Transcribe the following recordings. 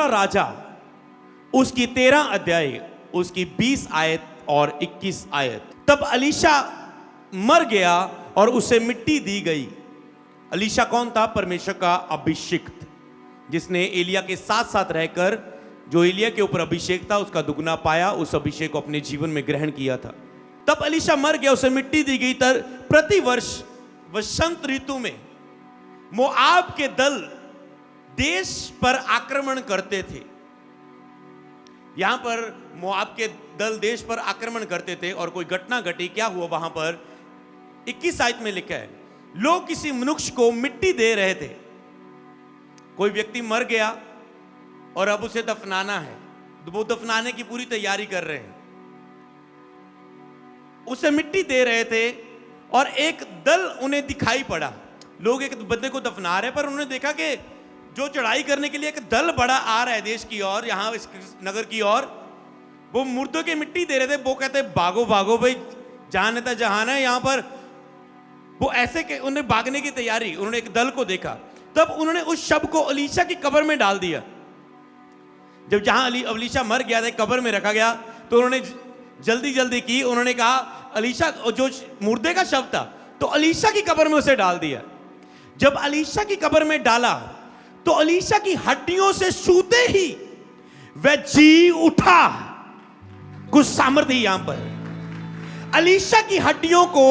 दूसरा राजा उसकी 13 अध्याय उसकी 20 आयत और 21 आयत। तब अलीशा मर गया और उसे मिट्टी दी गई। अलीशा कौन था? परमेश्वर का अभिषिक्त, जिसने एलिया के साथ साथ रहकर जो एलिया के ऊपर अभिषेक था उसका दुगना पाया, उस अभिषेक को अपने जीवन में ग्रहण किया था। तब अलीशा मर गया, उसे मिट्टी दी गई। प्रतिवर्ष वसंत ऋतु में मोआब के दल देश पर आक्रमण करते थे। यहां पर मोआब के दल देश पर आक्रमण करते थे और कोई घटना घटी। क्या हुआ वहां पर? 21 आयत में लिखा है, लोग किसी मनुष्य को मिट्टी दे रहे थे। कोई व्यक्ति मर गया और अब उसे दफनाना है, तो वो दफनाने की पूरी तैयारी कर रहे हैं, उसे मिट्टी दे रहे थे और एक दल उन्हें दिखाई पड़ा। लोग एक बंदे को दफना रहे, पर उन्होंने देखा कि जो चढ़ाई करने के लिए एक दल बड़ा आ रहा है देश की ओर, यहां इस नगर की ओर, वो मुर्दों की मिट्टी दे रहे थे। वो कहते भागो भागो भाई, जहान है जहान है यहां पर। वो ऐसे के उन्हें भागने की तैयारी, उन्होंने एक दल को देखा। तब उन्होंने उस शव को अलीशा की कब्र में डाल दिया। जब जहां अलीशा मर गया था कब्र में रखा गया, तो उन्होंने जल्दी जल्दी की, उन्होंने कहा अलीशा, जो मुर्दे का शव था, तो अलीशा की कब्र में उसे डाल दिया। जब अलीशा की कब्र में डाला तो अलीशा की हड्डियों से छूते ही वह जी उठा। कुछ सामर्थ्य यहां पर, अलीशा की हड्डियों को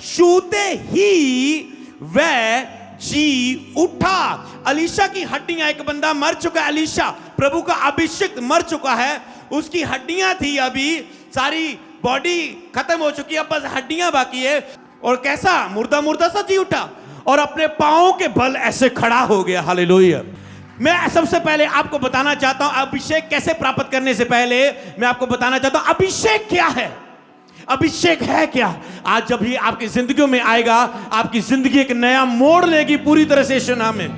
छूते ही वह जी उठा। अलीशा की हड्डियां, एक बंदा मर चुका है, अलीशा प्रभु का अभिषिक्त मर चुका है, उसकी हड्डियां थी, अभी सारी बॉडी खत्म हो चुकी है, अब बस हड्डियां बाकी है। और कैसा मुर्दा मुर्दा सा जी उठा और अपने पांवों के बल ऐसे खड़ा हो गया। हालेलुया। मैं सबसे पहले आपको बताना चाहता हूं, अभिषेक कैसे प्राप्त करने से पहले मैं आपको बताना चाहता हूं अभिषेक क्या है, अभिषेक है क्या। आज जब भी आपकी जिंदगियों में आएगा, आपकी जिंदगी एक नया मोड़ लेगी पूरी तरह से। यीशु नाम में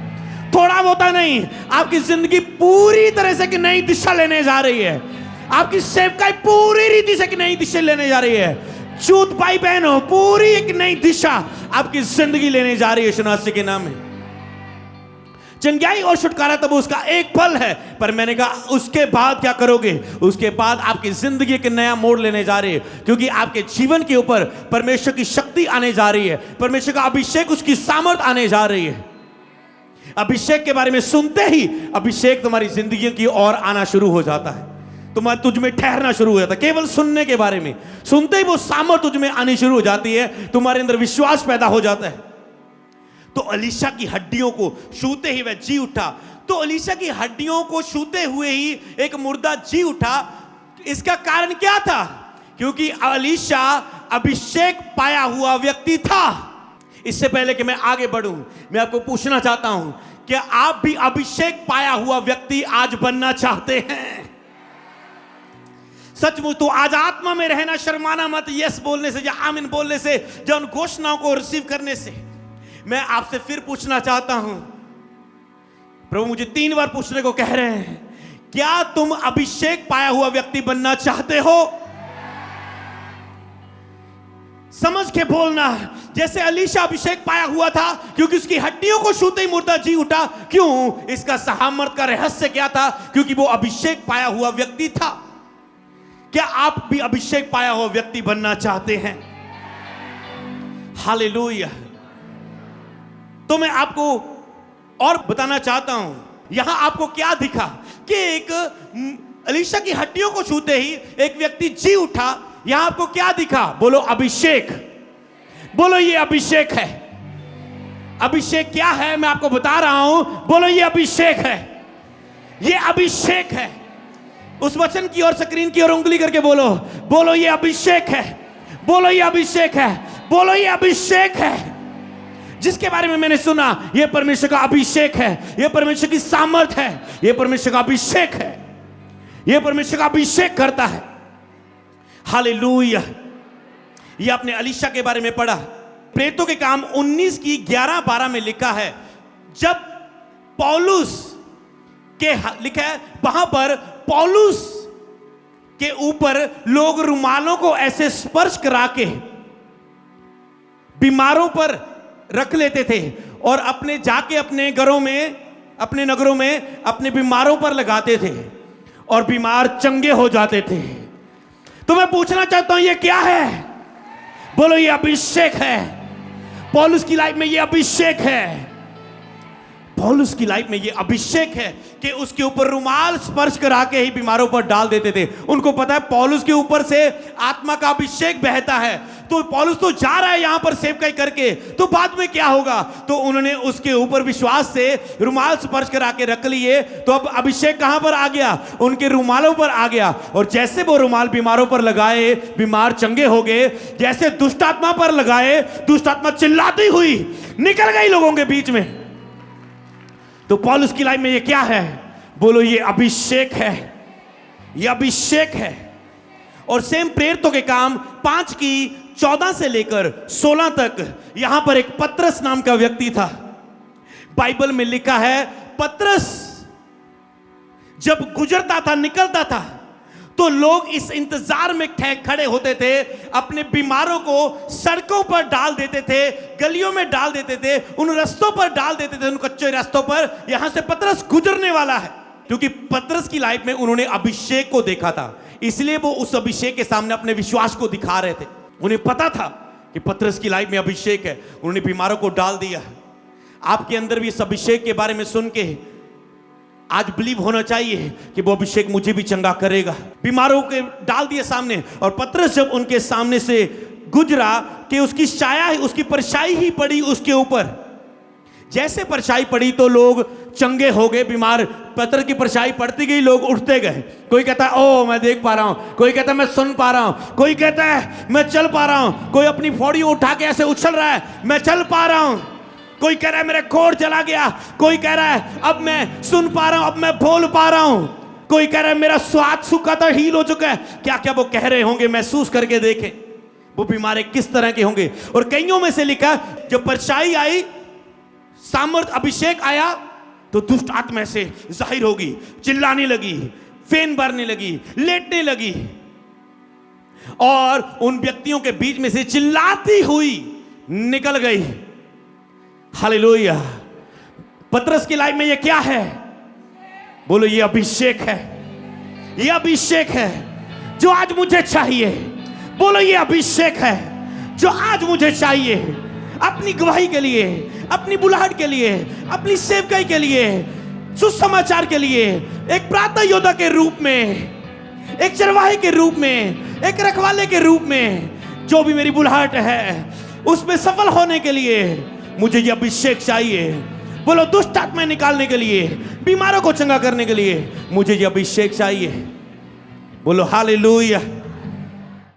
थोड़ा होता नहीं, आपकी जिंदगी पूरी तरह से एक नई दिशा लेने जा रही है। आपकी सेवकाई पूरी रीति से एक नई दिशा लेने जा रही है। चूत भाई बहनों, पूरी एक नई दिशा आपकी जिंदगी लेने जा रही है यीशु मसीह के नाम में। चंगाई और छुटकारा तब उसका एक फल है, पर मैंने कहा उसके बाद क्या करोगे? उसके बाद आपकी जिंदगी एक नया मोड़ लेने जा रही है, क्योंकि आपके जीवन के ऊपर परमेश्वर की शक्ति आने जा रही है, परमेश्वर का अभिषेक, उसकी सामर्थ आने जा रही है। अभिषेक के बारे में सुनते ही अभिषेक तुम्हारी जिंदगी की ओर आना शुरू हो जाता है, तुझ में ठहरना शुरू हो जाता है। केवल सुनने के बारे में, सुनते ही वो सामर्थ तुझ में आनी शुरू हो जाती है, तुम्हारे अंदर विश्वास पैदा हो जाता है। तो अलीशा की हड्डियों को छूते ही वह जी उठा। तो अलीशा की हड्डियों को छूते हुए ही एक मुर्दा जी उठा। इसका कारण क्या था? क्योंकि अलीशा अभिषेक पाया हुआ व्यक्ति था। इससे पहले कि मैं आगे बढ़ूं, मैं आपको पूछना चाहता हूं, क्या आप भी अभिषेक पाया हुआ व्यक्ति आज बनना चाहते हैं? सचमुच तो आज आत्मा में रहना, शर्माना मत, यस बोलने से या आमीन बोलने से, या उन घोषणाओं को रिसीव करने से। मैं आपसे फिर पूछना चाहता हूं, प्रभु मुझे 3 बार पूछने को कह रहे हैं, क्या तुम अभिषेक पाया हुआ व्यक्ति बनना चाहते हो? समझ के बोलना। जैसे अलीशा अभिषेक पाया हुआ था, क्योंकि उसकी हड्डियों को छूते ही मुर्दा जी उठा। क्यों? इसका सामर्थ का रहस्य क्या था? क्योंकि वो अभिषेक पाया हुआ व्यक्ति था। क्या आप भी अभिषेक पाया हुआ व्यक्ति बनना चाहते हैं? हालेलुया। तो मैं आपको और बताना चाहता हूं, यहां आपको क्या दिखा कि एक अलीशा की हड्डियों को छूते ही एक व्यक्ति जी उठा। यहां आपको क्या दिखा? बोलो अभिषेक। बोलो ये अभिषेक है। अभिषेक क्या है मैं आपको बता रहा हूं। बोलो ये अभिषेक है, ये अभिषेक है। उस वचन की ओर, स्क्रीन की ओर उंगली करके बोलो, बोलो ये अभिषेक है, बोलो ये अभिषेक है, बोलो ये अभिषेक है। जिसके बारे में मैंने सुना, ये परमेश्वर का अभिषेक है, ये परमेश्वर की सामर्थ है, ये परमेश्वर का अभिषेक है, ये परमेश्वर का अभिषेक करता है। हालेलुया। ये आपने अलीशा के बारे में पढ़ा। प्रेरितों के काम 19 की 11-12 में लिखा है, जब पौलुस के लिखा है, वहां पर पौलुस के ऊपर लोग रुमालों को ऐसे स्पर्श करा के बीमारों पर रख लेते थे और अपने जाके अपने घरों में अपने नगरों में अपने बीमारों पर लगाते थे और बीमार चंगे हो जाते थे। तो मैं पूछना चाहता हूं ये क्या है? बोलो ये अभिषेक है। पौलुस की लाइफ में ये अभिषेक है। पौलुस की लाइफ में ये अभिषेक है कि उसके ऊपर रुमाल स्पर्श करा के ही बीमारों पर डाल देते थे। उनको पता है पौलुस के ऊपर से आत्मा का अभिषेक बहता है, तो पौलुस तो जा रहा है यहां पर सेवकाई करके, तो बाद में क्या होगा? तो उन्होंने उसके ऊपर विश्वास से रुमाल स्पर्श करा के रख लिए। तो अब अभिषेक कहां पर आ गया? उनके रुमालों पर आ गया। और जैसे वो रुमाल बीमारों पर लगाए, बीमार चंगे हो गए। जैसे दुष्ट आत्मा पर लगाए, दुष्ट आत्मा चिल्लाती हुई निकल गई लोगों के बीच में। तो पौलुस की लाइफ में ये क्या है? बोलो ये अभिषेक है। ये अभिषेक है। और सेम प्रेरितों के काम 5:14 से लेकर 16 तक यहां पर एक पतरस नाम का व्यक्ति था। बाइबल में लिखा है पतरस जब गुजरता था, निकलता था, तो लोग इस इंतजार में खड़े होते थे, अपने बीमारों को सड़कों पर डाल देते थे, गलियों में डाल देते थे, उन रास्तों पर डाल देते थे, उन कच्चे रास्तों पर, यहां से पतरस गुजरने वाला है। क्योंकि पतरस की लाइफ में उन्होंने अभिषेक को देखा था, इसलिए वो उस अभिषेक के सामने अपने विश्वास को दिखा रहे थे। उन्हें पता था कि पतरस की लाइफ में अभिषेक है, उन्होंने बीमारों को डाल दिया। आपके अंदर भी इस अभिषेक के बारे में सुन के आज बिलीव होना चाहिए कि वो अभिषेक मुझे भी चंगा करेगा। बीमारों के डाल दिए सामने, और पतरस जब उनके सामने से गुजरा कि उसकी छाया, उसकी परछाई ही पड़ी उसके ऊपर। जैसे परछाई पड़ी तो लोग चंगे हो गए। बीमार पतरस की परछाई पड़ती गई, लोग उठते गए। कोई कहता है ओ मैं देख पा रहा हूं, कोई कहता है मैं सुन पा रहा हूं, कोई कहता है मैं चल पा रहा हूं, कोई अपनी फोड़ियों उठा के ऐसे उछल रहा है मैं चल पा रहा हूं, कोई कह रहा है मेरा कोढ़ चला गया, कोई कह रहा है अब मैं सुन पा रहा हूं, अब मैं बोल पा रहा हूं, कोई कह रहा है मेरा स्वाद सूखा था हील हो चुका है। क्या क्या वो कह रहे होंगे, महसूस करके देखें वो बीमारे किस तरह के होंगे। और कईयों में से लिखा जब परछाई आई, सामर्थ अभिषेक आया, तो दुष्ट आत्मा से जाहिर होगी, चिल्लाने लगी, फेन भरने लगी, लेटने लगी, और उन व्यक्तियों के बीच में से चिल्लाती हुई निकल गई। हालेलुया। पतरस की लाइफ में ये क्या है? बोलो ये अभिषेक है। ये अभिषेक है जो आज मुझे चाहिए। बोलो ये अभिषेक है जो आज मुझे चाहिए, अपनी गवाही के लिए, अपनी बुलाहट के लिए, अपनी सेवकाई के लिए, सुसमाचार के लिए, एक प्रार्थना योद्धा के रूप में, एक चरवाहे के रूप में, एक रखवाले के रूप में, जो भी मेरी बुलाहट है उसमें सफल होने के लिए मुझे ये अभिषेक चाहिए। बोलो दुष्ट आत्माएं निकालने के लिए, बीमारों को चंगा करने के लिए मुझे ये अभिषेक चाहिए। बोलो हालेलुया।